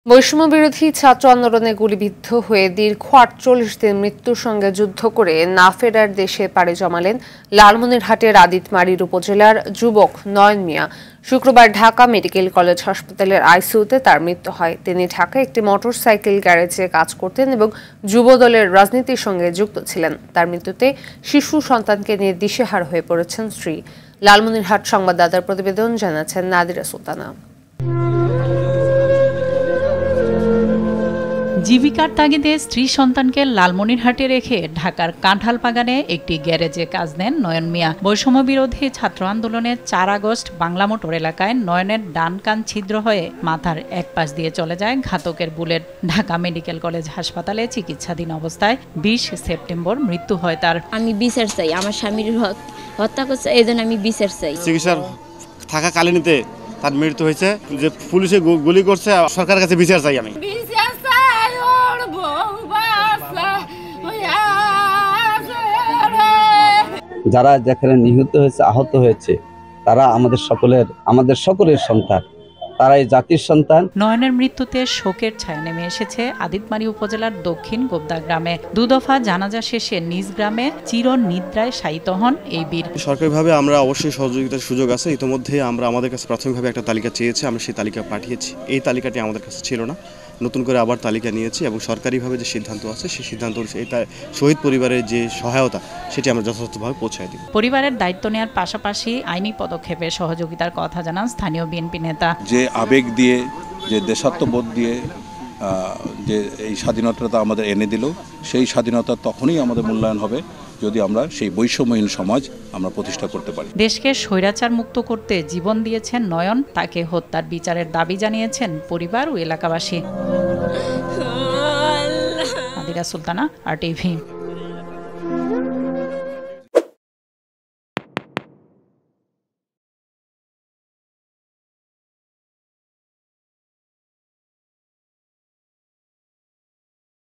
বৈষম্য বিরোধী ছাত্র আন্দোলনে গুলিবিদ্ধ হয়ে দীর্ঘ ৪৮ দিন মৃত্যুর সঙ্গে যুদ্ধ করে না ফেরার দেশে পাড়ি জমালেন লালমনিরহাটের আদিতমারীর উপজেলার যুবক নয়ন মিয়া। শুক্রবার ঢাকা মেডিকেল কলেজ হাসপাতালের আইসিইউতে তার মৃত্যু হয়। তিনি ঢাকায় একটি মোটরসাইকেল গ্যারেজে কাজ করতেন এবং যুবদলের রাজনীতির সঙ্গে যুক্ত ছিলেন। তার মৃত্যুতে শিশু সন্তানকে নিয়ে দিশেহারা হয়ে পড়েছেন স্ত্রী। লালমনিরহাট সংবাদদাতার প্রতিবেদন জানাচ্ছেন নাদিরা সুলতানা। জীবিকার তাগিদে স্ত্রী সন্তানকে লালমনিরহাটে রেখে ঢাকার কাঁঠালবাগানে একটি গ্যারেজে কাজ নেন নয়ন মিয়া। বৈষম্য বিরোধী ছাত্র আন্দোলনের ৪ আগস্ট বাংলা মোটর এলাকায় নয়নের ডান কান ছিদ্র হয়ে মাথার এক পাশ দিয়ে চলে যায় ঘাতকের বুলেট। ঢাকা মেডিকেল কলেজ হাসপাতালে চিকিৎসাধীন অবস্থায় ২০ সেপ্টেম্বর মৃত্যু হয় তার। আমি বিচার চাই, আমার স্বামীর হত্যা করছে, এই জন্য আমি বিচার চাই। চিকিৎসার থাকাকালীনতে তার মৃত্যু হয়েছে, যে পুলিশে গুলি করছে, সরকারের কাছে বিচার চাই আমি। যারা যেখানে নিহত হয়েছে, আহত হয়েছে, তারা আমাদের সকলের সন্তান, তারাই জাতির সন্তান। নয়নের মৃত্যুতে শোকের ছায়া নেমে এসেছে আদিতমারী উপজেলার দক্ষিণ গোবদা গ্রামে। দুদফা জানাজা শেষে নিজ গ্রামে চিরনিদ্রায় শায়িত হন এই বীর। সরকারিভাবে আমরা অবশ্যই সহযোগিতার সুযোগ আছে। ইতিমধ্যে আমরা আমাদের কাছে প্রাথমিকভাবে একটা তালিকা চেয়েছি, আমরা সেই তালিকা পাঠিয়েছি। এই তালিকাটি আমাদের কাছে ছিল না, নতুন করে আবার তালিকা নিয়েছি এবং সরকারিভাবে যে সিদ্ধান্ত আছে সেই সিদ্ধান্ত শহীদ পরিবারের যে সহায়তা সেটি আমরা যথাযথভাবে পৌঁছায় দিব। পরিবারের দায়িত্ব নেওয়ার পাশাপাশি আইনি পদক্ষেপে সহযোগিতার কথা জানান স্থানীয় বিএনপি নেতা। যে আবেগ দিয়ে, যে দেশাত্মবোধ দিয়ে যে এই স্বাধীনতাটা আমাদের এনে দিল, সেই স্বাধীনতা তখনই আমাদের মূল্যায়ন হবে যদি আমরা সেই বৈষম্যহীন সমাজ আমরা প্রতিষ্ঠা করতে পারি। দেশকে স্বৈরাচার মুক্ত করতে জীবন দিয়েছেন নয়ন। তাকে হত্যার বিচারের দাবি জানিয়েছেন পরিবার ও এলাকাবাসী। নাদিরা সুলতানা, RTV।